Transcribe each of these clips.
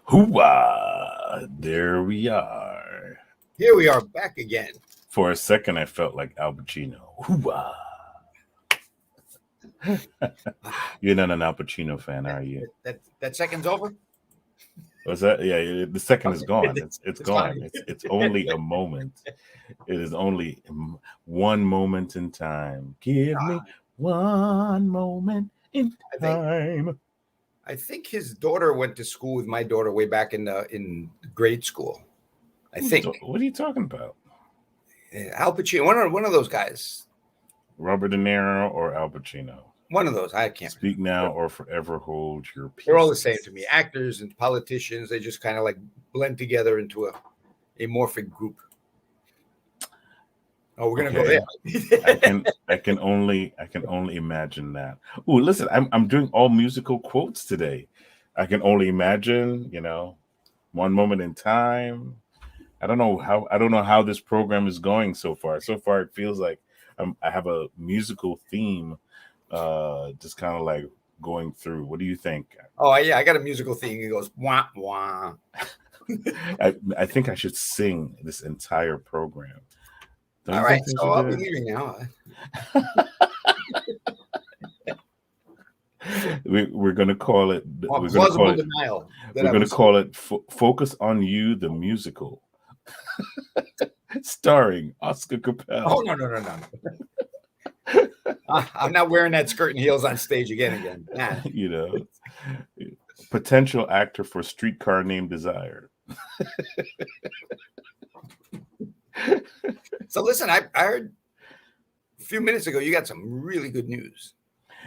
Hooah! There we are. Here we are back again. For a second, I felt like Al Pacino. Hooah! You're not an Al Pacino fan, are you? That second's over. Was that? Yeah, the second is gone. It's gone. fine. It's only a moment. It is only one moment in time. Give me one moment in time. I think his daughter went to school with my daughter way back in grade school. I think. What are you talking about? Al Pacino, one of those guys. Robert De Niro or Al Pacino? One of those. I can't speak now or forever hold your peace. They're all the same to me. Actors and politicians, they just kind of like blend together into a amorphic group. Oh, we're gonna go there. I can only imagine that. Oh, listen, I'm doing all musical quotes today. I can only imagine, one moment in time. I don't know how this program is going so far. So far, it feels like I have a musical theme, just kind of like going through. What do you think? Oh yeah, I got a musical theme. It goes wah wah. I think I should sing this entire program. All right, so I'll be leaving now. We're going to call it. We're going to call it "Focus on You," the musical, starring Oscar Capel. Oh no! I'm not wearing that skirt and heels on stage again. Nah. Potential actor for Streetcar Named Desire. So listen, I heard a few minutes ago you got some really good news.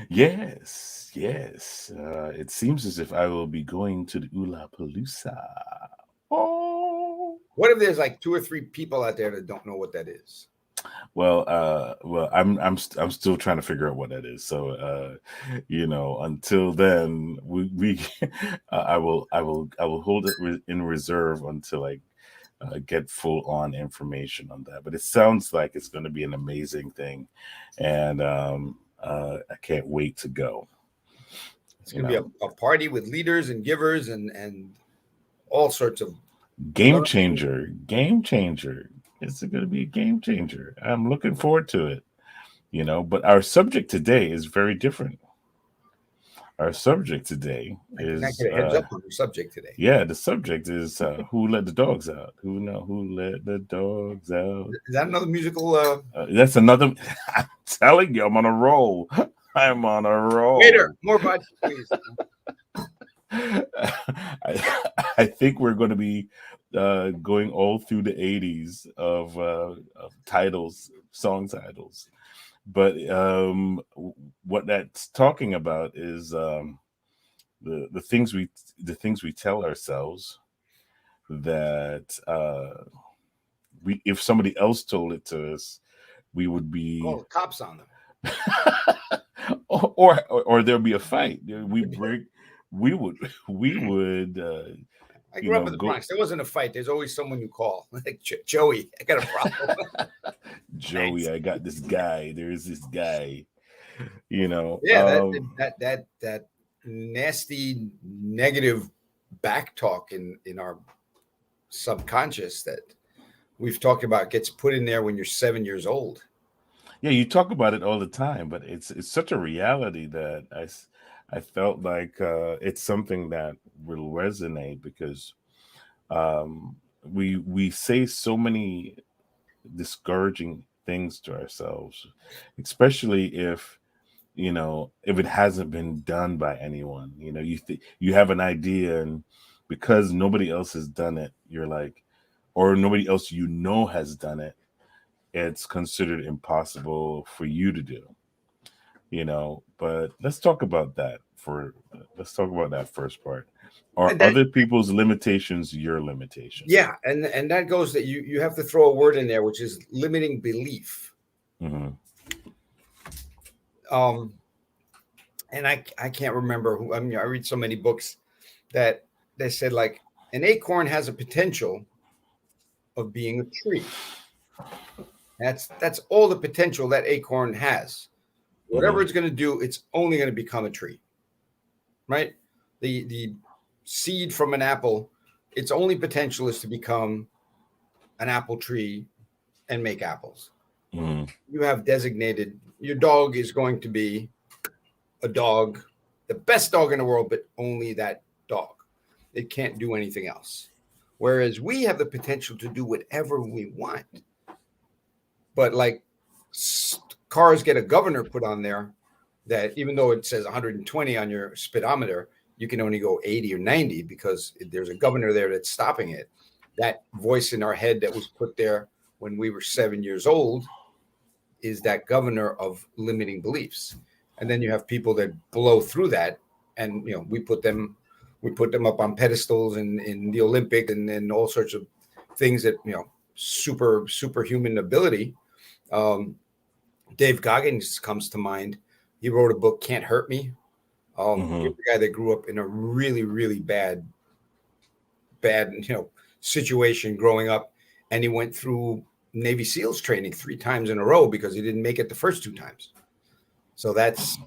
Yes. It seems as if I will be going to the Ulapalooza. Oh. What if there's like 2 or 3 people out there that don't know what that is? Well, I'm still trying to figure out what that is. So, until then, I will hold it in reserve until I get full on information on that. But it sounds like it's going to be an amazing thing, and I can't wait to go. It's going to be a party with leaders and givers and all sorts of game changer. It's going to be a game changer. I'm looking forward to it. But our subject today is very different. Our subject today is heads up on the subject today. Yeah, the subject is who let the dogs out. Who let the dogs out? Is that another musical? That's another. I'm telling you, I'm on a roll. I'm on a roll. Waiter, more vodka, please. I think we're going to be going all through the 80s of titles, song titles. But what that's talking about is the things we tell ourselves that if somebody else told it to us, we would be call the cops on them. or there'll be a fight. We would. I grew up in the Bronx. There wasn't a fight. There's always someone you call. Like Joey, I got a problem. Joey, I got this guy. There's this guy. Yeah, that nasty negative back talk in our subconscious that we've talked about gets put in there when you're 7 years old. Yeah, you talk about it all the time, but it's such a reality that I felt like it's something that will resonate because we say so many discouraging things to ourselves, especially if it hasn't been done by anyone. You have an idea, and because nobody else has done it, you're like, or nobody else has done it, it's considered impossible for you to do. But let's talk about that first part. Are other people's limitations your limitations? Yeah, and that goes that you have to throw a word in there, which is limiting belief. Mm-hmm. And I can't remember who. I mean, I read so many books that they said like an acorn has a potential of being a tree. That's all the potential that acorn has. Whatever it's going to do, it's only going to become a tree, right? The seed from an apple, its only potential is to become an apple tree and make apples. Mm-hmm. You have designated, your dog is going to be a dog, the best dog in the world, but only that dog. It can't do anything else. Whereas we have the potential to do whatever we want. But like cars get a governor put on there that even though it says 120 on your speedometer, you can only go 80 or 90 because there's a governor there that's stopping it. That voice in our head that was put there when we were 7 years old is that governor of limiting beliefs. And then you have people that blow through that, and we put them up on pedestals in the Olympic and all sorts of things that superhuman ability. Dave Goggins comes to mind. He wrote a book, Can't Hurt Me. The guy that grew up in a really, really bad situation growing up, and he went through Navy SEALs training 3 times in a row because he didn't make it the first 2 times. So that's,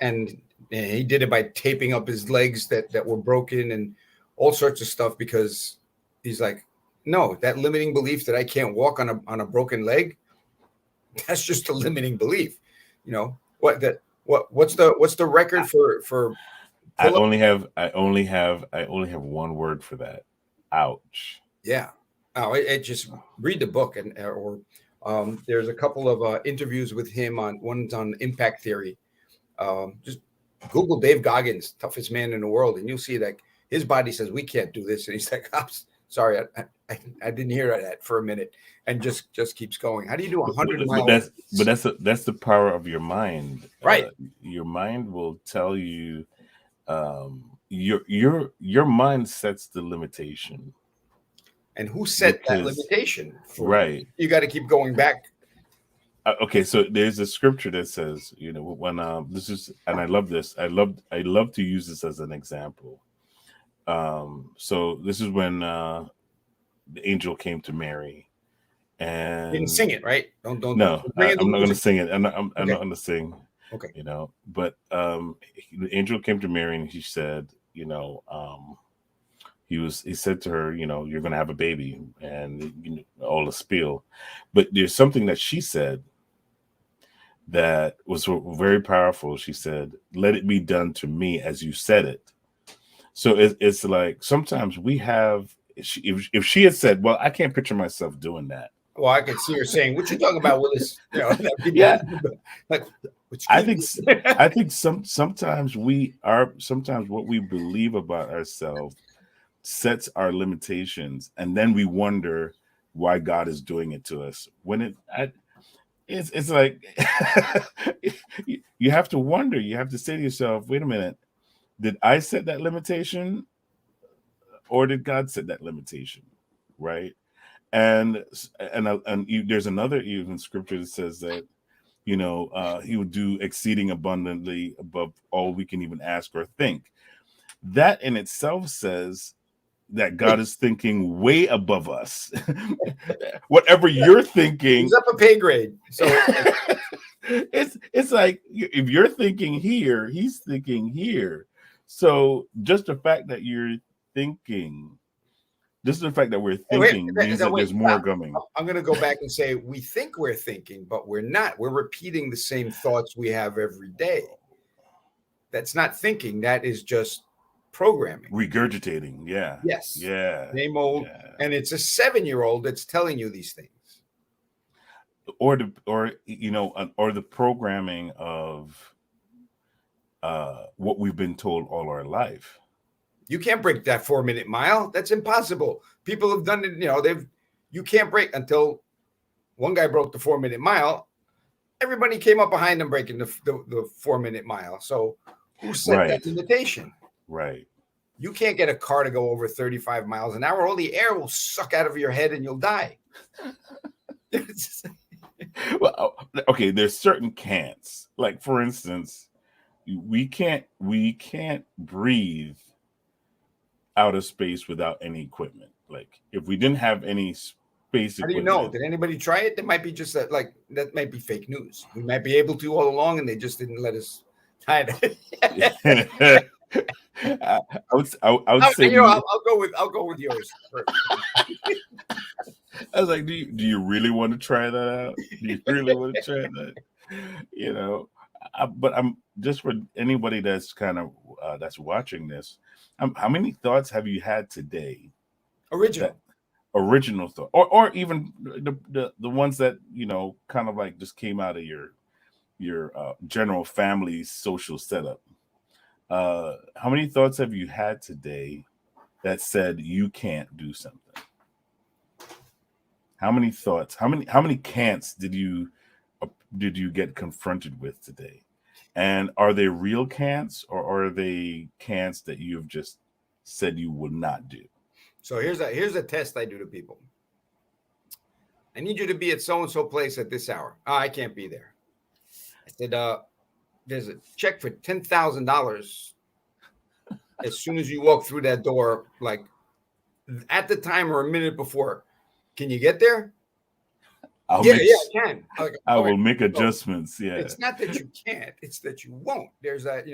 and he did it by taping up his legs that were broken and all sorts of stuff, because he's like, no, that limiting belief that I can't walk on a broken leg, that's just a limiting belief. What's the record for I only have one word for that. Ouch. Yeah. Oh, it just read the book or there's a couple of interviews with him one's on impact theory. Just Google Dave Goggins, toughest man in the world, and you'll see that his body says we can't do this, and he's like, I'm sorry, I didn't hear that for a minute, and just keeps going. How do you do 100 miles? But that's the power of your mind, right? Your mind will tell you. Your mind sets the limitation. And who set that limitation? Right. You got to keep going back. Okay, so there's a scripture that says, when this is, and I love this. I love to use this as an example. So this is when the angel came to Mary, and you didn't sing it, right? Don't. No, I'm not going to sing it. I'm not going to sing. Okay. But the angel came to Mary, and he said, he said to her, you're going to have a baby, and all the spiel. But there's something that she said that was very powerful. She said, let it be done to me as you said it. So it's like sometimes we have, if she had said, well, I can't picture myself doing that. Well, I could see her saying, what you talking about, Willis? Yeah. Like, I think sometimes what we believe about ourselves sets our limitations, and then we wonder why God is doing it to us. When it's like you have to wonder. You have to say to yourself, "Wait a minute, did I set that limitation, or did God set that limitation?" Right? And there's another even scripture that says that he would do exceeding abundantly above all we can even ask or think. That in itself says that God is thinking way above us. Whatever you're thinking, he's up a pay grade. So it's like if you're thinking here, he's thinking here. So just the fact that you're thinking, just the fact that we're thinking means that there's more coming. I'm going to go back and say we think we're thinking, but we're not. We're repeating the same thoughts we have every day. That's not thinking. That is just programming. Regurgitating. Yeah. Yes. Yeah. Same old. Yeah. And it's a 7-year-old that's telling you these things. Or the programming of what we've been told all our life. You can't break that 4-minute mile. That's impossible. People have done it. You can't break until one guy broke the 4-minute mile. Everybody came up behind him breaking the 4-minute mile. So who set that limitation? Right. You can't get a car to go over 35 miles an hour. All the air will suck out of your head and you'll die. Well, okay. There's certain can'ts. Like for instance, we can't breathe out of space without any equipment. Like if we didn't have any space equipment. How do you know? Did anybody try it? That might be just that might be fake news. We might be able to all along and they just didn't let us tie it. I would say to you, I'll go with yours first. I was like, do you really want to try that out? Do you really want to try that? You know, but I'm just for anybody that's kind of that's watching this. How many thoughts have you had today? Original thought, or even the ones that kind of like just came out of your general family social setup. How many thoughts have you had today that said you can't do something? How many thoughts? How many can'ts did you get confronted with today? And are they real can'ts, or are they can'ts that you have just said you would not do? So here's a test I do to people. I need you to be at so and so place at this hour. Oh, I can't be there. I said, there's a check for $10,000 as soon as you walk through that door, like at the time or a minute before. Can you get there? Yeah, I can. I will make adjustments. Yeah. It's not that you can't, it's that you won't. There's that,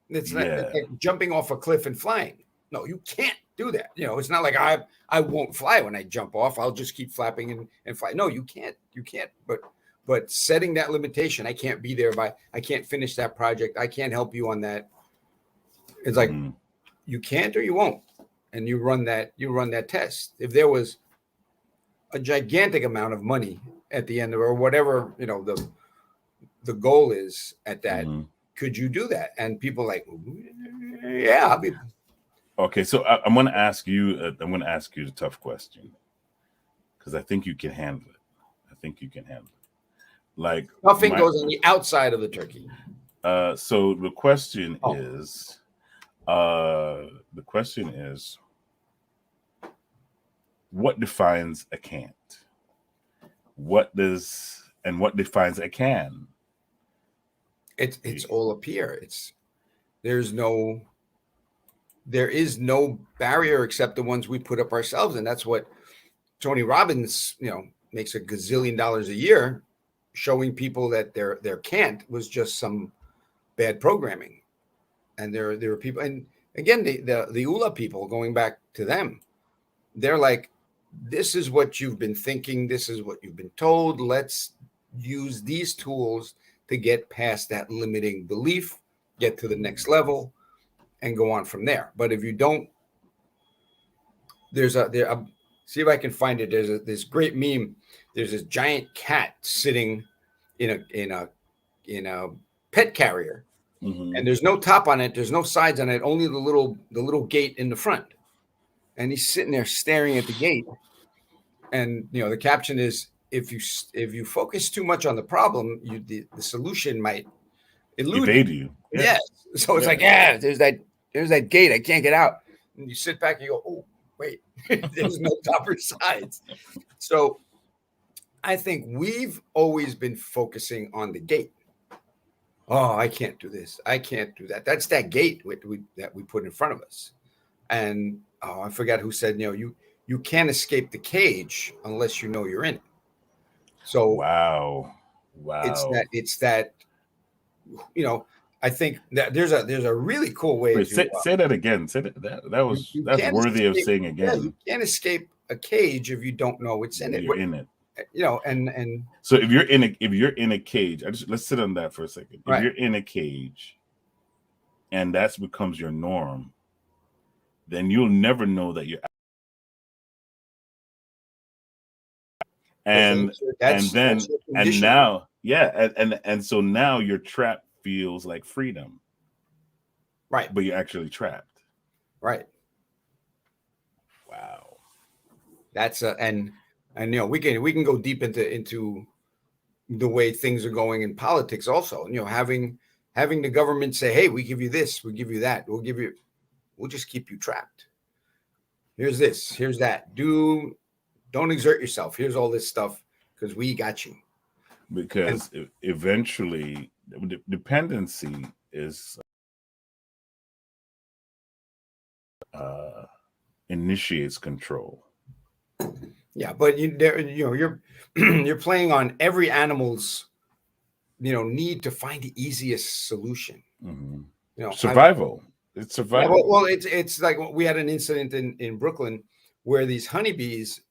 it's like jumping off a cliff and flying. No, you can't do that. It's not like I won't fly when I jump off. I'll just keep flapping and fly. No, you can't. You can't. But setting that limitation, I can't be there I can't finish that project. I can't help you on that. It's like you can't or you won't. And you run that test. If there was a gigantic amount of money at the end, or whatever, the goal is at that, could you do that? And people like, yeah, I'll be. Okay, so I'm going to ask you the tough question, because I think you can handle it. Like, nothing goes on the outside of the turkey. So the question is, what defines a can't? What defines a can? It's all up here. There is no barrier except the ones we put up ourselves. And that's what Tony Robbins, makes $1 gazillion a year, showing people that their can't was just some bad programming. And there are people, and again, the ULA people, going back to them, they're like, this is what you've been thinking. This is what you've been told. Let's use these tools to get past that limiting belief, get to the next level, and go on from there. But if you don't, see if I can find it. There's this great meme. There's this giant cat sitting in a pet carrier, and there's no top on it. There's no sides on it. Only the little gate in the front. And he's sitting there staring at the gate. And the caption is, if you focus too much on the problem, the solution might evade you. Yes. So it's like, there's that gate. I can't get out. And you sit back and you go, oh, wait, there's no top or sides. So I think we've always been focusing on the gate. Oh, I can't do this. I can't do that. That's that gate that we put in front of us. And I forgot who said, you can't escape the cage unless you know you're in it. So wow. It's that I think that there's a really cool way. Wait, say that again. Say that's worthy of saying again. Yeah, you can't escape a cage if you don't know what's in it. You're in it. And so if you're in a cage, let's sit on that for a second. If you're in a cage, and that becomes your norm, then you'll never know that you're. And so now your trap feels like freedom, right? But you're actually trapped, right? Wow, that's and we can go deep into the way things are going in politics also. Having the government say, hey, we give you this, we give you that, we'll just keep you trapped. Here's this, here's that. Don't exert yourself. Here's all this stuff because we got you. Because eventually, dependency is initiates control. Yeah, but you're playing on every animal's need to find the easiest solution. survival. It's survival. Yeah, well, it's like we had an incident in Brooklyn where these honeybees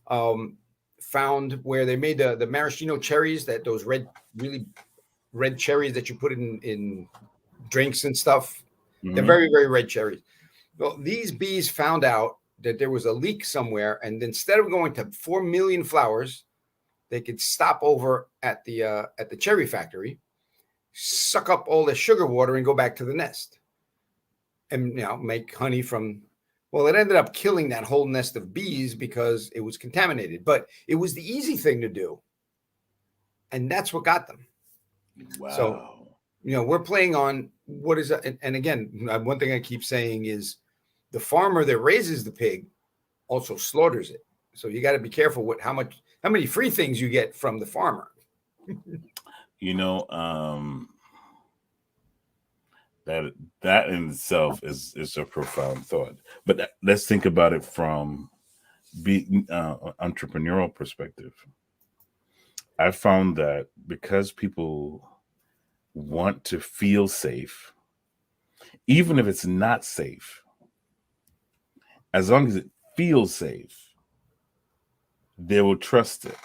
found where they made the maraschino cherries, those really red cherries that you put in drinks and stuff. Mm-hmm. They're very, very red cherries. Well, these bees found out that there was a leak somewhere, and instead of going to 4 million flowers, they could stop over at the cherry factory, suck up all the sugar water, and go back to the nest, and make honey from. Well, it ended up killing that whole nest of bees because it was contaminated, but it was the easy thing to do, and that's what got them. Wow. So, we're playing on what is, and again, one thing I keep saying is the farmer that raises the pig also slaughters it. So you got to be careful how many free things you get from the farmer. That in itself is a profound thought. But let's think about it from being entrepreneurial perspective. I found that because people want to feel safe, even if it's not safe, as long as it feels safe, they will trust it.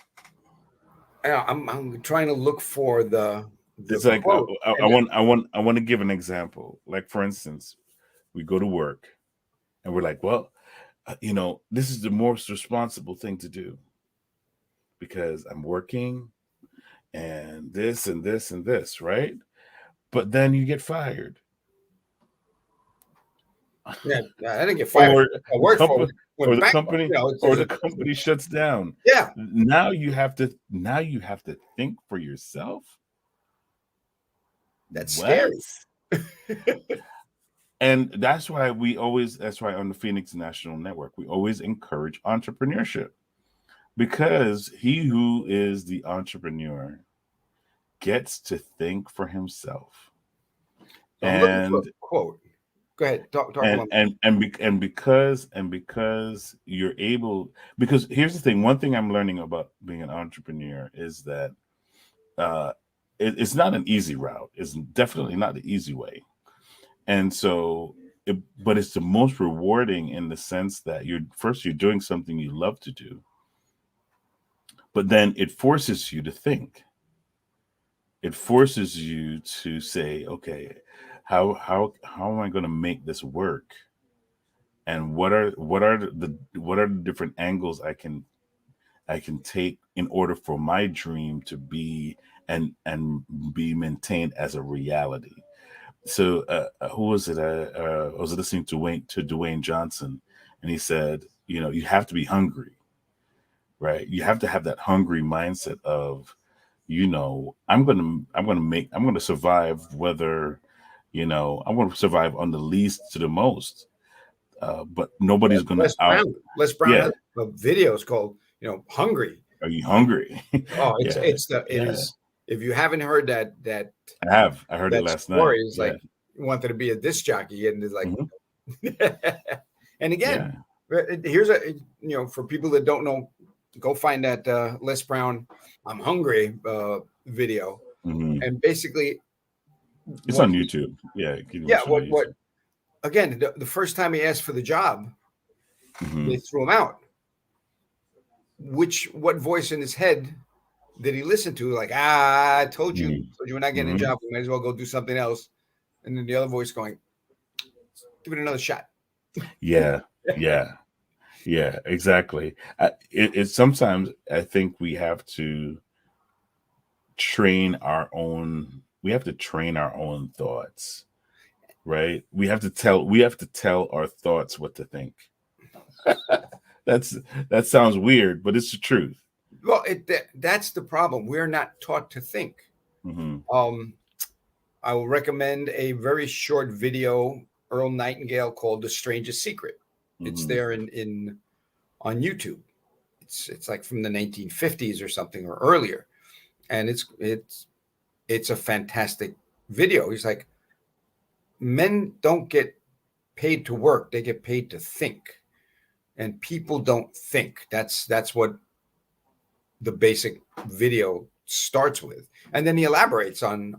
I'm trying to look for it's like I want to give an example. Like, for instance, we go to work and we're like, well, this is the most responsible thing to do because I'm working and this and this and this, right? But then you get fired. Yeah, I didn't get fired. Or the company shuts down. Yeah. Now you have to think for yourself. That's scary. And that's why on the Phoenix National Network, we always encourage entrepreneurship, because he who is the entrepreneur gets to think for himself. I'm looking for a quote. Go ahead. Talk about and because you're able, because here's the thing. One thing I'm learning about being an entrepreneur is that it's not an easy route. It's definitely not the easy way. And so, but it's the most rewarding in the sense that you're doing something you love to do, but then it forces you to think. It forces you to say, okay, how am I going to make this work? And what are the different angles I can take in order for my dream to be and be maintained as a reality? So who was it? I was listening to Dwayne Johnson, and he said, you have to be hungry, right? You have to have that hungry mindset of, I'm going to survive whether, I'm going to survive on the least to the most. But nobody's going to Les Brown has a video called, Hungry. Are you hungry? Oh, it is. If you haven't heard that I heard it last night. It's like wanted to be a disc jockey, and it's like, and again, here's for people that don't know, go find that Les Brown "I'm Hungry" video, and basically, it's on YouTube. What again? The first time he asked for the job, they threw him out. What voice in his head did he listen to? Like, I told you we're not getting a job. We might as well go do something else. And then the other voice going, give it another shot. Yeah, exactly. It's sometimes I think we have to train our own. We have to train our own thoughts, right? We have to tell our thoughts what to think. That sounds weird, but it's the truth. Well, that's the problem. We're not taught to think. I will recommend a very short video, Earl Nightingale, called "The Strangest Secret." It's there on YouTube. It's like from the 1950s or something, or earlier, and it's a fantastic video. He's like, men don't get paid to work; they get paid to think, and people don't think. That's what the basic video starts with, and then he elaborates on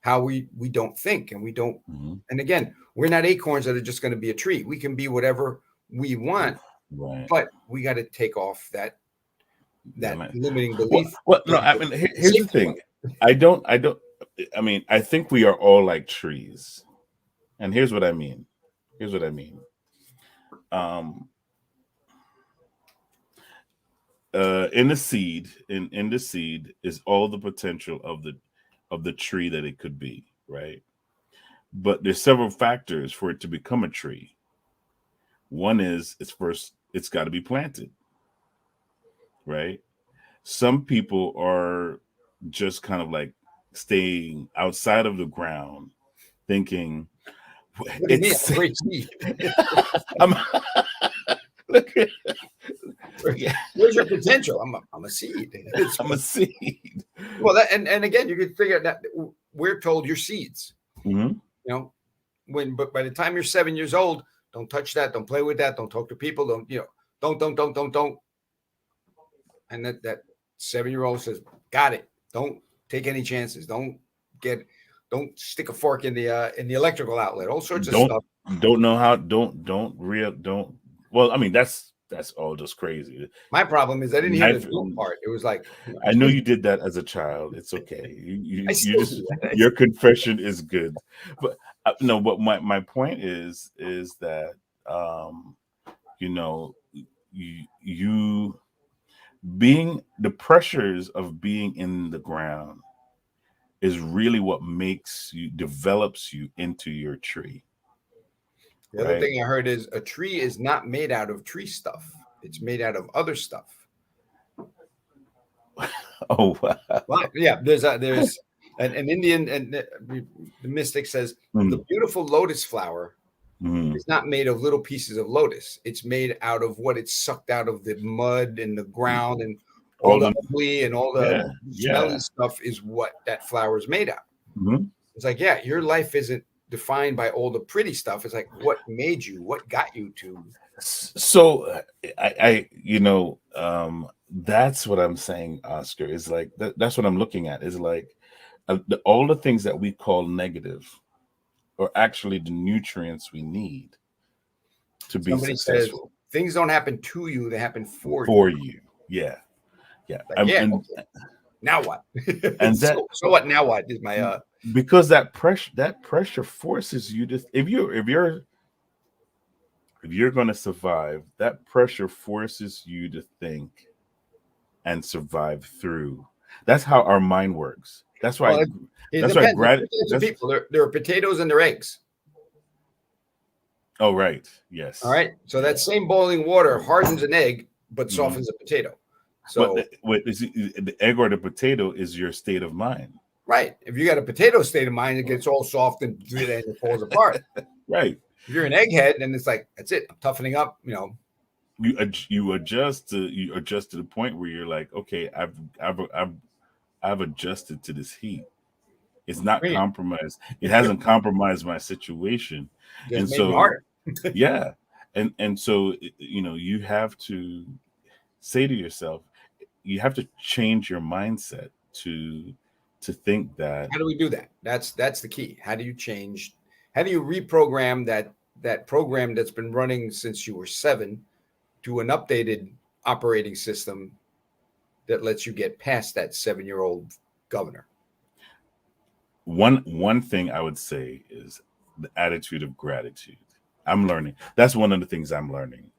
how we don't think, and we don't. And again, we're not acorns that are just going to be a tree. We can be whatever we want, right. but we got to take off that limiting Well, belief. no, I mean, here's the thing. I mean, I think we are all like trees. And here's what I mean. In the seed, in the seed is all the potential of the tree that it could be, right? But there's several factors for it to become a tree. One is it's got to be planted, right? Some people are just kind of like staying outside of the ground, thinking what do you mean? I'm a great seed. I'm, look at, Where's your potential? I'm a seed. I'm a seed. Well, and again, you can figure that we're told you're seeds. You know, but by the time you're 7 years old, don't touch that, don't play with that, don't talk to people, don't. And that 7-year-old says, got it. Don't take any chances. Don't stick a fork in the electrical outlet. All sorts of stuff. Don't know how. Well, I mean, that's all just crazy. My problem is I didn't hear the don't part. It was like, I know you did that as a child. It's okay. You just your confession is good, but no. But my point is that you being the pressures of being in the ground is really what develops you into your tree. The other thing I heard is a tree is not made out of tree stuff. It's made out of other stuff. Oh, wow. Well, yeah. There's an Indian, and the mystic says the beautiful lotus flower is not made of little pieces of lotus. It's made out of what it's sucked out of the mud and the ground, and all the ugly and all the smelly stuff is what that flower is made out. It's like, yeah, your life isn't defined by all the pretty stuff. It's like, what made you? What got you to? So that's what I'm saying, Oscar, is like that's what I'm looking at, is like all the things that we call negative are actually the nutrients we need to be successful. Says, things don't happen to you, they happen for you. Yeah. Like, now what? And so what? Now what is my because that pressure forces you to, if you're going to survive, that pressure forces you to think and survive through. That's how our mind works. That's why. There are potatoes and there are eggs. Oh, right. Yes. All right. So that same boiling water hardens an egg, but softens a potato. So the egg or the potato is your state of mind. Right. If you got a potato state of mind, it gets all soft and it falls apart. Right. If you're an egghead, then it's like, that's it. I'm toughening up. You adjust to the point where you're like, okay, I've adjusted to this heat. It's not compromised. It hasn't compromised my situation, and so yeah, and so you have to say to yourself, you have to change your mindset to think that. How do we do that? That's the key. How do you change? How do you reprogram that program that's been running since you were 7 to an updated operating system that lets you get past that 7-year-old governor? One thing I would say is the attitude of gratitude. I'm learning. That's one of the things I'm learning.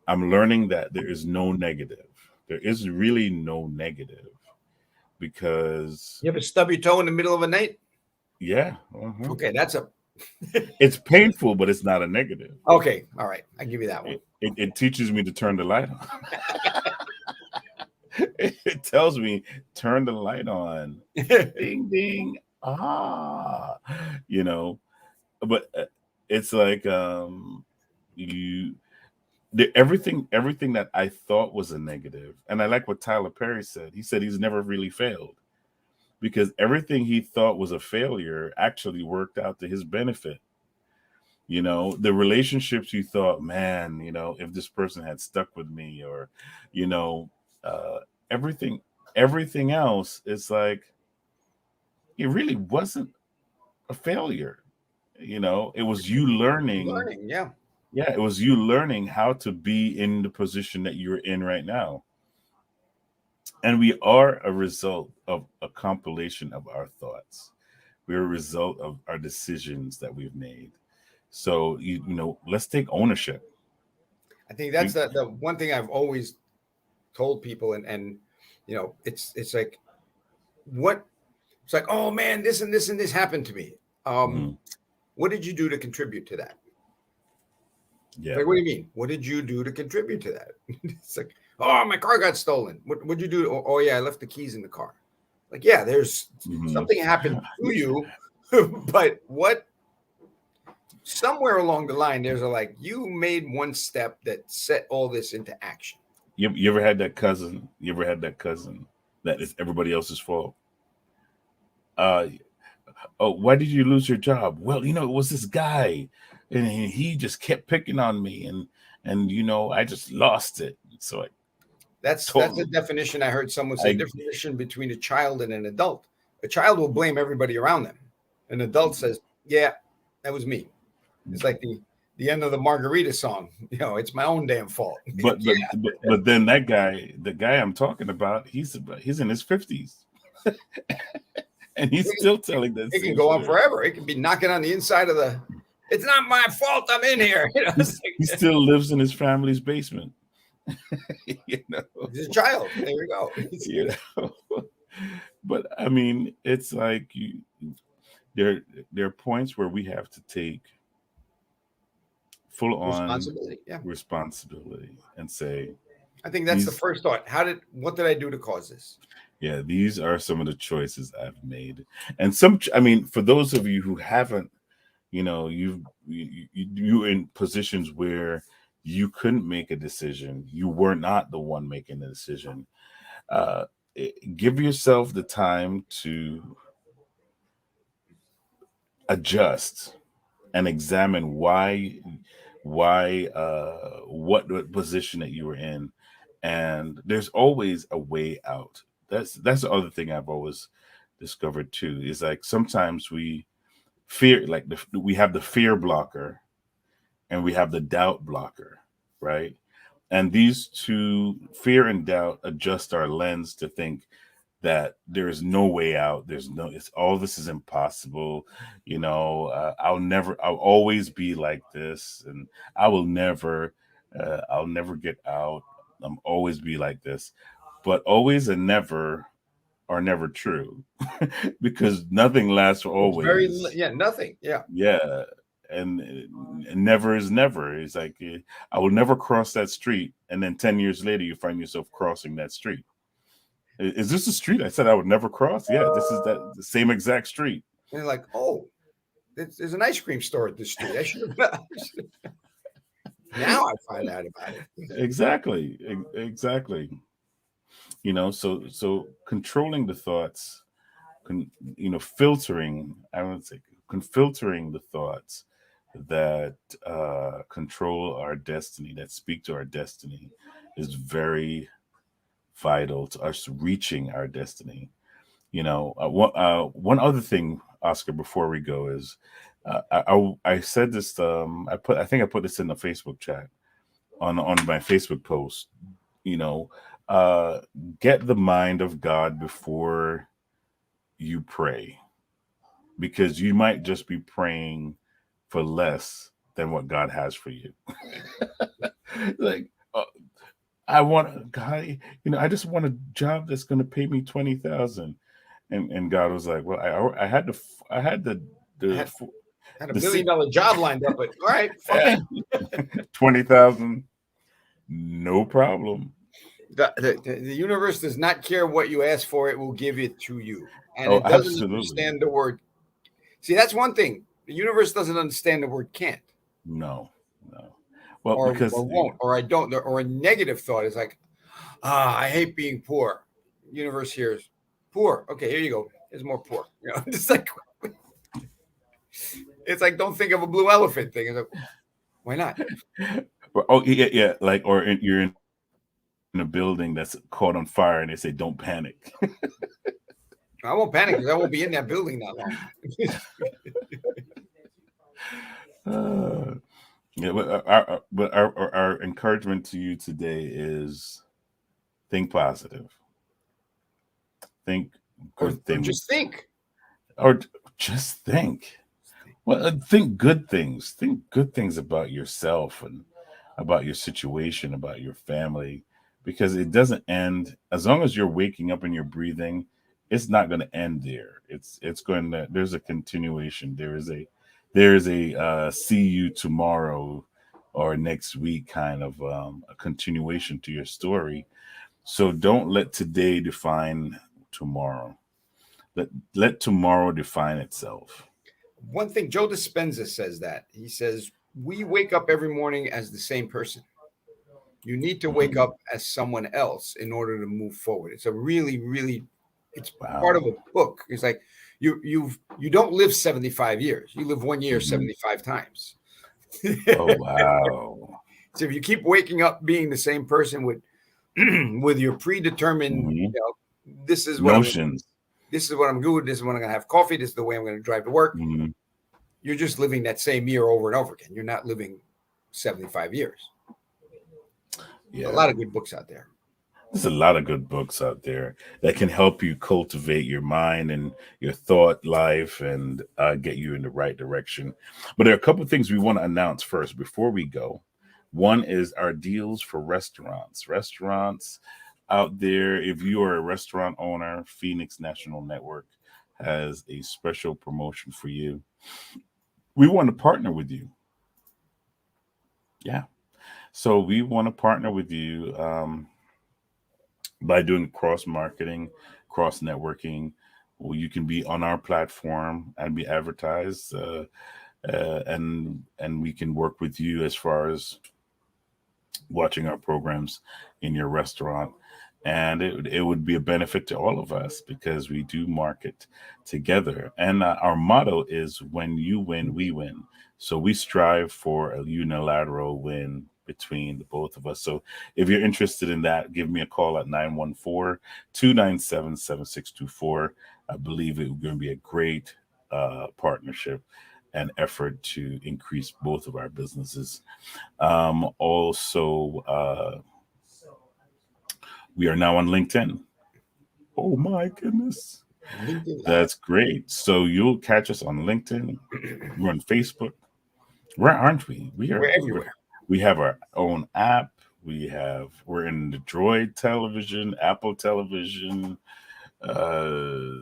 I'm learning that there is no negative. There is really no negative, because you ever stub your toe in the middle of a night? Yeah. Okay, that's it's painful, but it's not a negative. Okay, all right, I give you that one. It teaches me to turn the light on. It tells me turn the light on. Ding ding. But it's like everything that I thought was a negative, and I like what Tyler Perry said. He said he's never really failed, because everything he thought was a failure actually worked out to his benefit. The relationships you thought, man, if this person had stuck with me, or everything else, it's like it really wasn't a failure. It was you learning. Learning, yeah. Yeah, it was you learning how to be in the position that you're in right now. And we are a result of a compilation of our thoughts. We're a result of our decisions that we've made. So let's take ownership. I think that's We, the one thing I've always told people, and it's like what it's like, oh man, this and this and this happened to me. mhm, What did you do to contribute to that? yeah. Like, what do you mean? What did you do to contribute to that? It's like, oh, my car got stolen. What'd you do? Oh, yeah, I left the keys in the car. Like, yeah, there's Mhm. something happened to you, but what? Somewhere along the line, there's like you made one step that set all this into action. You ever had that cousin? You ever had that cousin that is everybody else's fault? Uh, oh, why did you lose your job? Well, it was this guy, and he just kept picking on me, and I just lost it. So I That's a told definition I heard someone say. I Definition between a child and an adult. A child will blame everybody around them. An adult says, "Yeah, that was me." It's like the end of the Margarita song. It's my own damn fault. but but Yeah, but then that guy, the guy I'm talking about, he's in his 50s, and he's still telling that it can same go on story. forever. It can be knocking on the inside of the. It's not my fault. I'm in here. He still lives in his family's basement. you know, He's a child. There we go. you know. But I mean, it's like there there are points where we have to take full on Responsibility. Yeah. responsibility and say I think that's the these first thought. What did I do to cause this? yeah, these are some of the choices I've made. And I mean, for those of you who haven't, you in positions where you couldn't make a decision, you were not the one making the decision. uh Give yourself the time to adjust and examine what position that you were in, and there's always a way out. That's the other thing I've always discovered too, is like sometimes we fear, like we have the fear blocker and we have the doubt blocker, right? And these two, fear and doubt, adjust our lens to think that there is no way out. It's all this is impossible. I'll always be like this, and I'll never get out. I'm always be like this. But always and never are never true because nothing lasts for It's always. nothing. Yeah. Yeah. And never is never. It's like I will never cross that street, and then 10 years later you find yourself crossing that street. Is this the street I said I would never cross? Yeah, this is the same exact street. And they're like, oh, there's an ice cream store at this street. I should have. Now I find out about it. Exactly. Exactly. So controlling the thoughts, filtering, I would say, filtering the thoughts that control our destiny, that speak to our destiny, is very vital to us reaching our destiny. One other thing, Oscar, before we go is, I said this. I think I put this in the Facebook chat on my Facebook post. You know, uh, get the mind of God before you pray, because you might just be praying for less than what God has for you. like, I want God. I just want a job that's going to pay me 20,000. And God was like, well, I had the I had I the had a the $1 million job lined up, but all right, fuck it. 20,000, no problem. The universe does not care what you ask for; it will give it to you, and Oh, it doesn't absolutely. understand the word. See, that's one thing. The universe doesn't understand the word "can't" No, no. Well, or because "won't" or "I don't," or a negative thought is like, I hate being poor. Universe hears poor. Okay, here you go. Here's more poor. It's like don't think of a blue elephant thing. It's like, why not? oh yeah, yeah, like, you're in a building that's caught on fire and they say don't panic. I won't panic because I won't be in that building that long. Uh, yeah, but our encouragement to you today is think positive, think or, good or just things, think. or just think. Well, think good things. Think good things about yourself and about your situation, about your family, because it doesn't end as long as you're waking up and you're breathing. It's not going to end there. It's going to. There's a continuation. There is a see you tomorrow or next week kind of a continuation to your story. So don't let today define tomorrow. Let tomorrow define itself. One thing, Joe Dispenza says that. He says, we wake up every morning as the same person. You need to wake Mhm. up as someone else in order to move forward. It's a really, really, it's part of Wow. a book. It's like you don't live 75 years. You live 1 year Mhm. 75 times. Oh wow. So if you keep waking up being the same person with with your predetermined, Mhm. this is what I'm Notions. this is what I'm good. This is when I'm gonna have coffee. This is the way I'm gonna drive to work. Mhm. You're just living that same year over and over again. You're not living 75 years. A Yeah. lot of good books out there. There's a lot of good books out there that can help you cultivate your mind and your thought life and get you in the right direction. But there are a couple of things we want to announce first before we go. One is our deals for restaurants. Restaurants out there, if you are a restaurant owner, Phoenix National Network has a special promotion for you. We want to partner with you. Yeah. So we want to partner with you. By doing cross marketing, cross networking. Well, you can be on our platform and be advertised, and we can work with you as far as watching our programs in your restaurant. And it would be a benefit to all of us because we do market together. And our motto is when you win, we win. So we strive for a unilateral win between the both of us. So if you're interested in that, give me a call at 914-297-7624. I believe it's going to be a great partnership and effort to increase both of our businesses. Also, we are now on LinkedIn. Oh my goodness. LinkedIn Live. That's great. So you'll catch us on LinkedIn. We're on Facebook. Where aren't we? We're everywhere. We have our own app. We're in the Droid television, Apple television. Uh,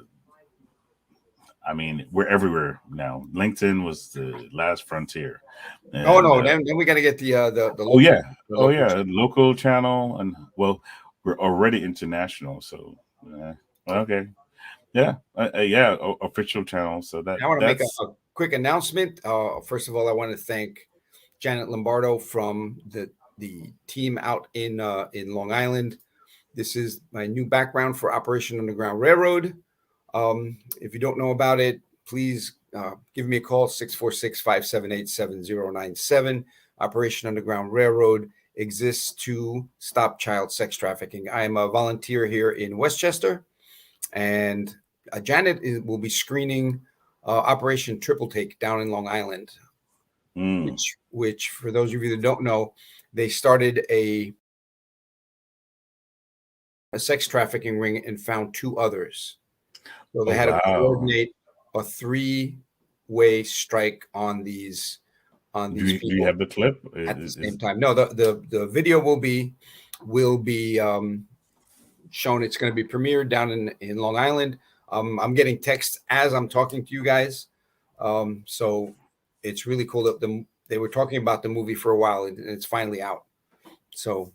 I mean, we're everywhere now. LinkedIn was the last frontier, Oh and no, then we got to get the oh local yeah, the oh local. yeah, local channel, and well, we're already international, so okay, yeah, yeah, official channel. So I want to make that's a quick announcement. First of all, I want to thank Janet Lombardo from the team out in Long Island. This is my new background for Operation Underground Railroad. If you don't know about it, please give me a call, 646-578-7097. Operation Underground Railroad exists to stop child sex trafficking. I am a volunteer here in Westchester, and Janet will be screening Operation Triple Take down in Long Island, mm, which for those of you that don't know, they started a sex trafficking ring and found two others. So oh they had to wow. coordinate a three-way strike on these Do you people have the clip? at the same time. No, the video will be shown. It's going to be premiered down in Long Island. I'm getting texts as I'm talking to you guys, so it's really cool that they were talking about the movie for a while and it's finally out. So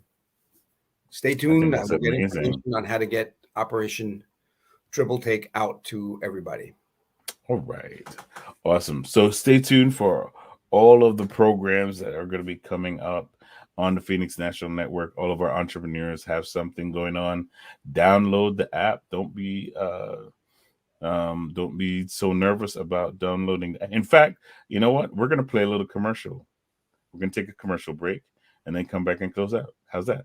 stay I think tuned. that's We'll get amazing. information on how to get Operation Triple Take out to everybody. All right. Awesome. So stay tuned for all of the programs that are going to be coming up on the Phoenix National Network. All of our entrepreneurs have something going on. Download the app. Don't be so nervous about downloading. In fact, you know what? We're going to play a little commercial. We're going to take a commercial break and then come back and close out. How's that?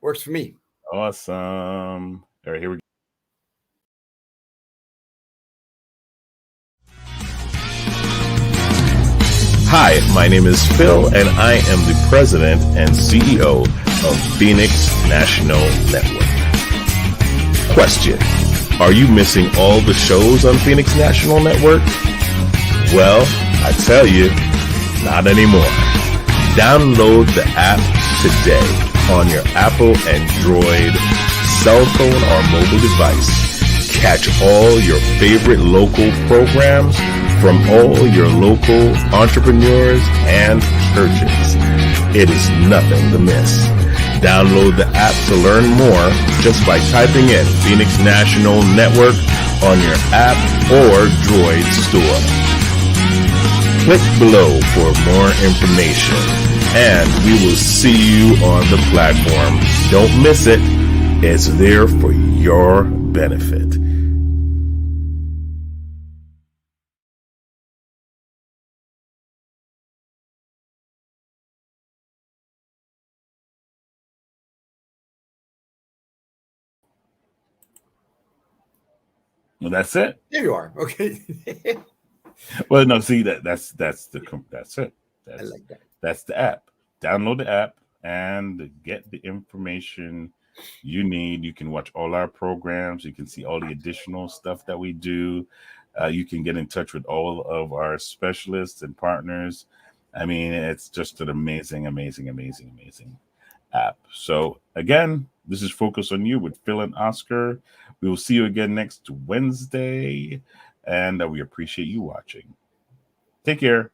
Works for me. Awesome. All right, here we go. Hi, my name is Phil, and I am the president and CEO of Phoenix National Network. Question: are you missing all the shows on Phoenix National Network? Well, I tell you, not anymore. Download the app today on your Apple, Android, cell phone, or mobile device. Catch all your favorite local programs from all your local entrepreneurs and churches. It is nothing to miss. Download the app to learn more just by typing in Phoenix National Network on your app or Droid store. Click below for more information, and we will see you on the platform. Don't miss it. It's there for your benefit. Well, that's it. There you are. Okay. Well, no, see that's it. I like that. That's the app. Download the app and get the information you need. You can watch all our programs. You can see all the additional stuff that we do. You can get in touch with all of our specialists and partners. I mean, it's just an amazing app. So again, this is Focus on You with Phil and Oscar. We will see you again next Wednesday, and we appreciate you watching. Take care.